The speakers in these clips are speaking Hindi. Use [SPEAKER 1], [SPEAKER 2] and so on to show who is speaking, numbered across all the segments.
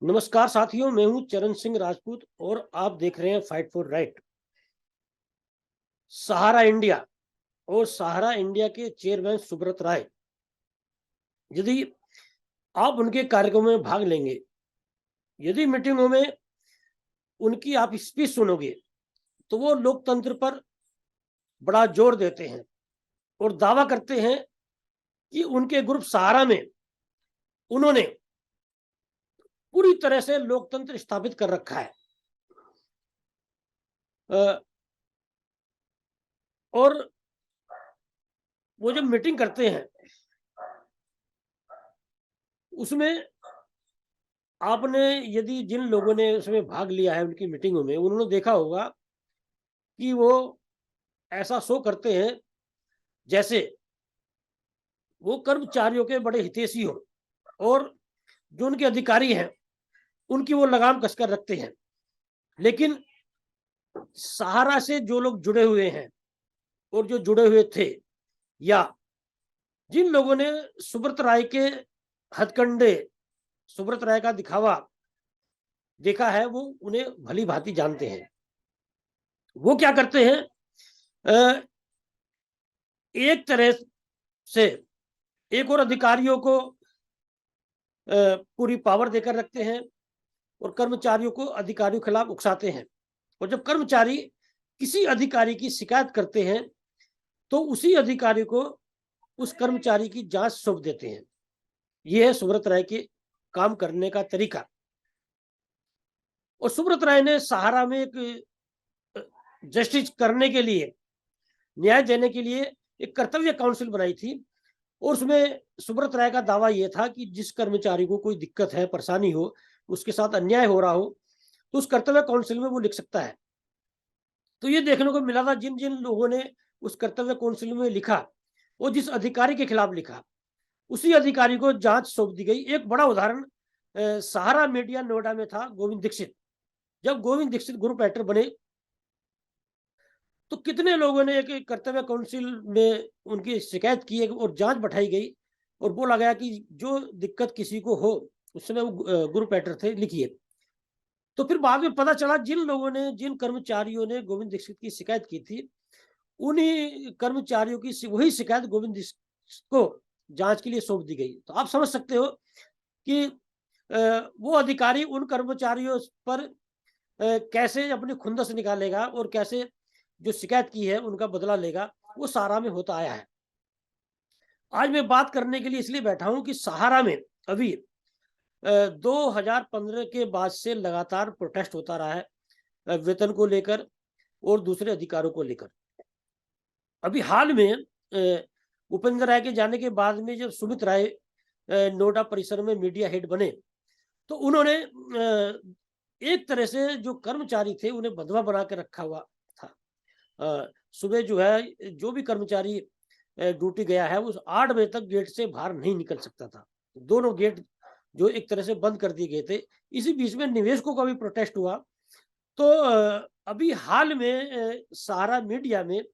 [SPEAKER 1] नमस्कार साथियों, मैं हूं चरण सिंह राजपूत और आप देख रहे हैं fight for right. Sahara India और सहारा इंडिया के चेयरमैन सुब्रत राय, यदि आप उनके कार्यक्रमों में भाग लेंगे, यदि मीटिंगों में उनकी आप स्पीच सुनोगे, तो वो लोकतंत्र पर बड़ा जोर देते हैं और दावा करते हैं कि उनके ग्रुप सहारा में उन्होंने पूरी तरह से लोकतंत्र स्थापित कर रखा है। अ, और वो जब मीटिंग करते हैं, उसमें आपने, यदि जिन लोगों ने उसमें भाग लिया है उनकी मीटिंगों में, उन्होंने देखा होगा कि वो ऐसा शो करते हैं जैसे वो कर्मचारियों के बड़े हितैषी हों और जो उनके अधिकारी हैं, उनकी वो लगाम कसकर रखते हैं। लेकिन सहारा से जो लोग जुड़े हुए हैं और जो जुड़े हुए थे, या जिन लोगों ने सुब्रत राय के हथकंडे, सुब्रत राय का दिखावा देखा है, वो उन्हें भली-भांति जानते हैं। वो क्या करते हैं, अ, एक तरह से एक और अधिकारियों को पूरी पावर देकर रखते हैं और कर्मचारियों को अधिकारियों के खिलाफ उकसाते हैं। और जब कर्मचारी किसी अधिकारी की शिकायत करते हैं, तो उसी अधिकारी को उस कर्मचारी की जांच सौंप देते हैं। ये है सुब्रत राय के काम करने का तरीका। और सुब्रत राय ने सहारा में एक जस्टिस करने के लिए, न्याय देने के लिए एक कर्तव्य काउंसिल बनाई थी। और उसमें सुब्रत राय का दावा ये था कि जिस कर्मचारी को कोई दिक्कत है, परेशानी हो, उसके साथ अन्याय हो रहा हो, तो उस कर्तव्य काउंसिल में वो लिख सकता है। तो ये देखने को मिला था, जिन जिन लोगों ने उस कर्तव्य काउंसिल में लिखा, वो जिस अधिकारी के खिलाफ लिखा, उसी अधिकारी को जांच सौंप दी गई। एक बड़ा उदाहरण सहारा मीडिया नोएडा में था, गोविंद दीक्षित। जब गोविंद दीक्षित ग्रुप एडिटर बने, तो कितने लोगों ने एक कर्तव्य काउंसिल में उनकी शिकायत की और जांच बैठाई गई और बोला गया कि जो दिक्कत किसी को हो, उस समय वो ग्रुप एडिटर थे, लिखिए। तो फिर बाद में पता चला, जिन लोगों ने, जिन कर्मचारियों ने गोविंद दीक्षित की शिकायत की थी, उन्हीं कर्मचारियों की वही शिकायत गोविंद दीक्षित को जांच के लिए सौंप दी गई। तो आप समझ सकते हो कि वो अधिकारी उन कर्मचारियों पर कैसे अपनी खुंदस निकालेगा और कैसे जो शिकायत की है उनका बदला लेगा। वो सहारा में होता आया है। आज मैं बात करने के लिए इसलिए बैठा हूं कि सहारा में अभी 2015 के बाद से लगातार प्रोटेस्ट होता रहा है, वेतन को लेकर और दूसरे अधिकारों को लेकर। अभी हाल में उपेंद्र राय के जाने के बाद में जब सुमित राय नोएडा परिसर में मीडिया हेड बने, तो उन्होंने एक तरह से जो कर्मचारी थे उन्हें बंधुआ बना के रखा हुआ था। सुबह जो है, जो भी कर्मचारी ड्यूटी गया है, उस 8 बजे तक गेट से बाहर नहीं निकल सकता था। दोनों गेट जो एक तरह से बंद कर दिए गए थे। इसी बीच में निवेशकों का भी प्रोटेस्ट हुआ। तो अभी हाल में सहारा मीडिया में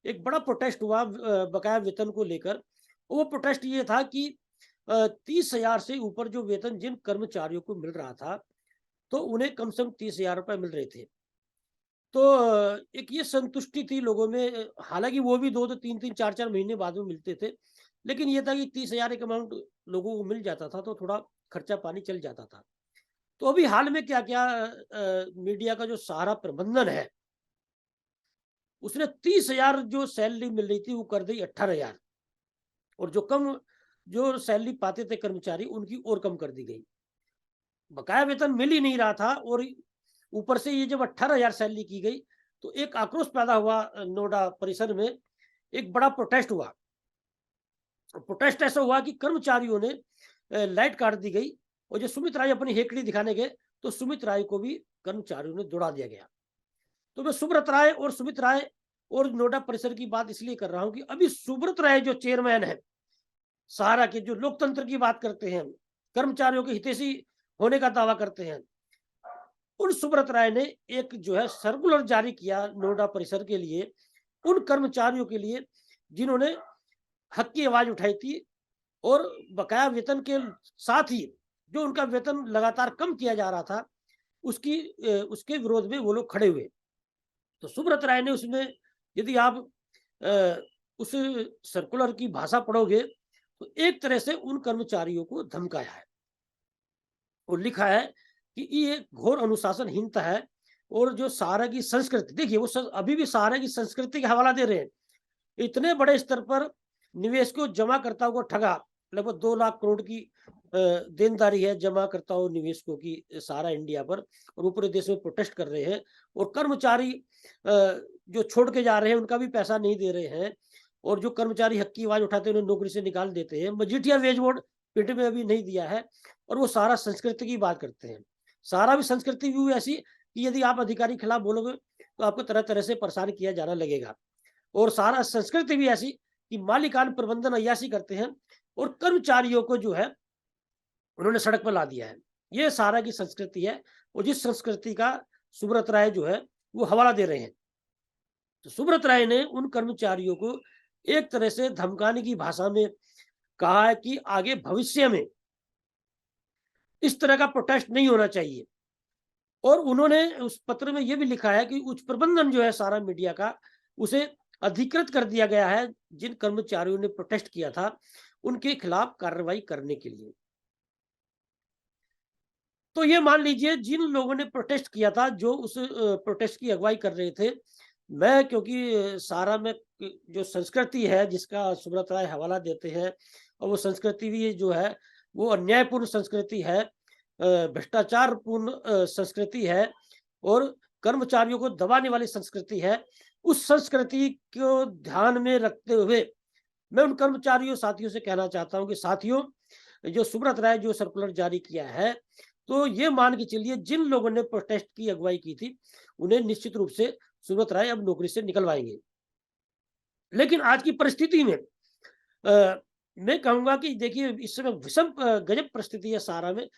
[SPEAKER 1] एक बड़ा प्रोटेस्ट हुआ बकाया वेतन को लेकर। वो प्रोटेस्ट ये था कि 30,000 से ऊपर जो वेतन जिन कर्मचारियों को मिल रहा था, तो उन्हें कम से कम 30,000 रुपए मिल रहे थे। तो एक ये संतुष्टि थी लोगों में। हालाँकि वो भी 2-2 3-3 4-4 महीने बाद में मिलते थे। लेकिन ये था कि 30,000 एक अमाउंट लोगों को मिल जाता था, तो थोड़ा खर्चा पानी चल जाता था। तो अभी हाल में क्या-क्या मीडिया का जो सहारा प्रबंधन है, उसने 30,000 जो सैलरी मिल रही थी वो कर दी 18,000। और जो सैलरी पाते थे कर्मचारी, उनकी और कम कर दी गई। बकाया वेतन मिल ही नहीं रहा था और ऊपर से ये जब 18,000 सैलरी की गई, तो एक आक्रोश पैदा हुआ नोएडा परिसर में। एक बड़ा प्रोटेस्ट हुआ। प्रोटेस्ट ऐसा हुआ कि कर्मचारियों ने लाइट काट दी गई और जो सुमित राय अपनी हेकड़ी दिखाने गए, तो सुमित राय को भी कर्मचारियों ने दौड़ा दिया गया। तो मैं सुब्रत राय और सुमित राय और नोएडा परिसर की बात इसलिए कर रहा हूं कि अभी सुब्रत राय जो चेयरमैन है सहारा के, जो लोकतंत्र की बात करते हैं, कर्मचारियों के हितैषी होने का दावा करते हैं, उन सुब्रत राय ने एक जो है सर्कुलर जारी किया नोएडा परिसर के लिए, उन कर्मचारियों के लिए जिन्होंने हक की आवाज उठाई थी और बकाया वेतन के साथ ही जो उनका वेतन लगातार कम किया जा रहा था, उसके विरोध में वो लोग खड़े हुए। तो सुब्रत राय ने उसमें, यदि आप अ, उस सर्कुलर की भाषा पढ़ोगे, तो एक तरह से उन कर्मचारियों को धमकाया है और लिखा है कि ये घोर अनुशासनहीनता है। और जो सहारा की संस्कृति, देखिए वो अभी भी सहारा की संस्कृति का हवाला दे रहे हैं। इतने बड़े स्तर पर निवेशकों जमाकर्ताओं को ठगा, लगभग 2 लाख करोड़ की देनदारी है जमाकर्ताओं निवेशकों की सारा इंडिया पर, और वो पूरे देश में प्रोटेस्ट कर रहे हैं। और कर्मचारी जो छोड़ के जा रहे हैं उनका भी पैसा नहीं दे रहे हैं, और जो कर्मचारी हक की आवाज उठाते हैं उन्हें नौकरी से निकाल देते हैं। मजीठिया वेज बोर्ड पिंड में अभी नहीं दिया है, और वो सारा संस्कृति की बात करते हैं। सारा भी संस्कृति भी ऐसी कि यदि आप अधिकारी के खिलाफ बोलोगे तो आपको तरह तरह से परेशान किया जाना लगेगा। और सारा संस्कृति भी ऐसी कि मालिकान प्रबंधन अय्याशी करते हैं और कर्मचारियों को जो है उन्होंने सड़क पर ला दिया है। ये सारा की संस्कृति है, और जिस संस्कृति का सुब्रत राय जो है वो हवाला दे रहे हैं। तो सुब्रत राय ने उन कर्मचारियों को एक तरह से धमकाने की भाषा में कहा है कि आगे भविष्य में इस तरह का प्रोटेस्ट नहीं होना चाहिए। और उन्होंने उस पत्र में ये भी लिखा है कि उच्च प्रबंधन जो है सारा मीडिया का, उसे अधिकृत कर दिया गया है जिन कर्मचारियों ने प्रोटेस्ट किया था उनके खिलाफ कार्रवाई करने के लिए। तो ये मान लीजिए जिन लोगों ने प्रोटेस्ट किया था, जो उस प्रोटेस्ट की अगुवाई कर रहे थे, मैं क्योंकि सारा में जो संस्कृति है जिसका सुब्रत राय हवाला देते हैं, और वो संस्कृति भी जो है वो अन्यायपूर्ण संस्कृति है, भ्रष्टाचारपूर्ण संस्कृति है, और कर्मचारियों को दबाने वाली संस्कृति है। उस संस्कृति को ध्यान में रखते हुए मैं उन कर्मचारियों साथियों से कहना चाहता हूं कि साथियों, जो सुब्रत राय जो सर्कुलर जारी किया है, तो ये मान के चलिए जिन लोगों ने प्रोटेस्ट की अगुवाई की थी उन्हें निश्चित रूप से सुब्रत राय अब नौकरी से निकलवाएंगे। लेकिन आज की परिस्थिति में मैं कहूंगा कि देखिए इस समय विषम गजब परिस्थिति है सारा में।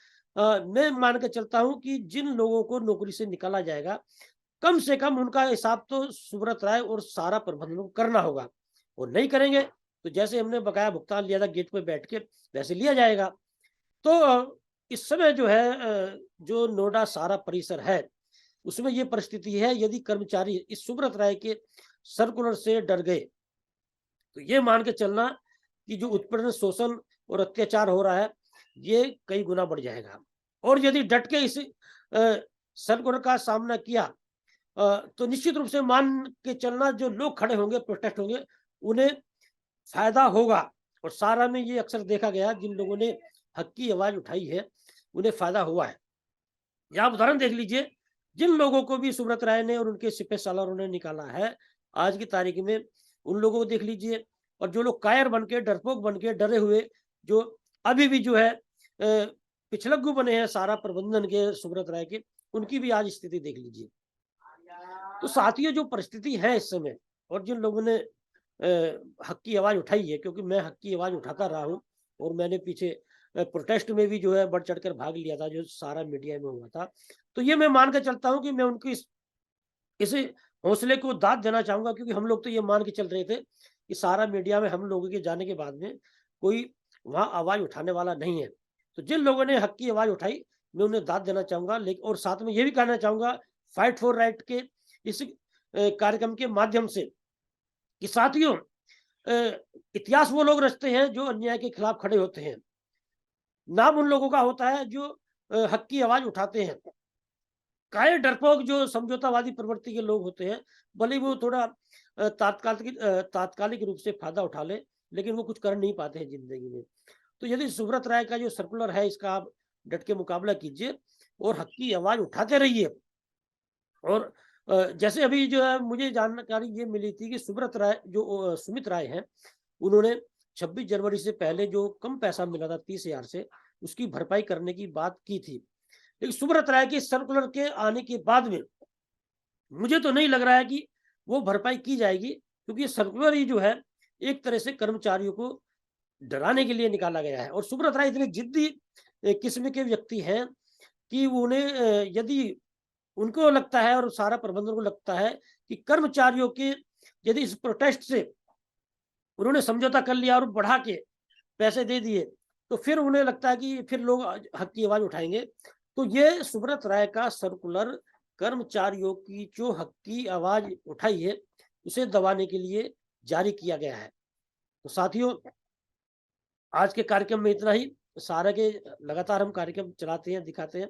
[SPEAKER 1] मैं मान के चलता हूं कि जिन लोगों को नौकरी से निकाला जाएगा, कम से कम उनका हिसाब तो सुब्रत राय और सारा प्रबंधन को करना होगा। और नहीं करेंगे तो जैसे हमने बकाया भुगतान लिया था गेट पे बैठ के, वैसे लिया जाएगा। तो इस समय जो है जो नोएडा सारा परिसर है उसमें ये परिस्थिति है। यदि कर्मचारी इस सुब्रत राय के सर्कुलर से डर गए तो ये मान के चलना कि जो उत्पीड़न, शोषण और अत्याचार हो रहा है ये कई गुना बढ़ जाएगा। और यदि डट के इस सर्कुलर का सामना किया तो निश्चित रूप से मान के चलना जो लोग खड़े होंगे, प्रोटेस्ट होंगे, उन्हें फायदा होगा। और सारा में ये अक्सर देखा गया जिन लोगों ने हक की आवाज उठाई है उन्हें फायदा हुआ है। या आप उदाहरण देख लीजिए, जिन लोगों को भी सुब्रत राय ने और उनके सिपह सालारों ने निकाला है आज की तारीख में, उन लोगों को देख लीजिए। और जो लोग कायर बन के, डरपोक बन के, डरे हुए, जो अभी भी जो है पिछलग्गू बने हैं सारा प्रबंधन के सुब्रत राय के, उनकी भी आज स्थिति देख लीजिए। तो साथियों जो परिस्थिति है इस समय, और जिन लोगों ने हक की आवाज उठाई है, क्योंकि मैं हक की आवाज उठाता रहा हूँ और मैंने पीछे प्रोटेस्ट में भी जो है बढ़ चढ़कर भाग लिया था जो सारा मीडिया में हुआ था। तो ये मैं मान के चलता हूँ कि मैं उनकी इस हौसले को दाद देना चाहूंगा, क्योंकि हम लोग तो ये मान के चल रहे थे कि सारा मीडिया में हम लोगों के जाने के बाद में कोई वहां आवाज उठाने वाला नहीं है। तो जिन लोगों ने हक की आवाज उठाई मैं उन्हें दाद देना चाहूंगा। लेकिन और साथ में ये भी कहना चाहूंगा फाइट फॉर राइट के इस कार्यक्रम के माध्यम से कि साथियों, इतिहास वो लोग रचते हैं जो अन्याय के खिलाफ खड़े होते हैं। नाम उन लोगों का होता है जो हक की आवाज उठाते हैं। कायर डरपोक जो समझौतावादी प्रवृत्ति के लोग होते हैं, भले ही वो थोड़ा तात्कालिक रूप से फायदा उठा ले, लेकिन वो कुछ कर नहीं पाते हैं जिंदगी में। तो यदि सुब्रत राय का जो सर्कुलर है इसका आप डट के मुकाबला कीजिए और हक की आवाज उठाते रहिए। और जैसे अभी जो है मुझे जानकारी ये मिली थी कि सुब्रत राय जो सुमित राय हैं, उन्होंने 26 जनवरी से पहले जो कम पैसा मिला था 30,000 से, उसकी भरपाई करने की बात की थी। लेकिन सुब्रत राय के सर्कुलर के आने के बाद में मुझे तो नहीं लग रहा है कि वो भरपाई की जाएगी, क्योंकि ये सर्कुलर ही जो है एक तरह से कर्मचारियों को डराने के लिए निकाला गया है। और सुब्रत राय इतने जिद्दी किस्म के व्यक्ति हैं कि उन्हें यदि उनको लगता है और सारा प्रबंधन को लगता है कि कर्मचारियों के यदि इस प्रोटेस्ट से उन्होंने समझौता कर लिया और बढ़ा के पैसे दे दिए तो फिर उन्हें लगता है कि फिर लोग हक की आवाज उठाएंगे। तो ये सुब्रत राय का सर्कुलर कर्मचारियों की जो हक की आवाज उठाई है उसे दबाने के लिए जारी किया गया है। तो साथियों, आज के कार्यक्रम में इतना ही। सारा के लगातार हम कार्यक्रम चलाते हैं, दिखाते हैं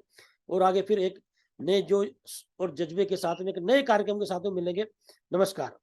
[SPEAKER 1] और आगे फिर एक नए जोश और जज्बे के साथ में एक नए कार्यक्रम के साथ में मिलेंगे। नमस्कार।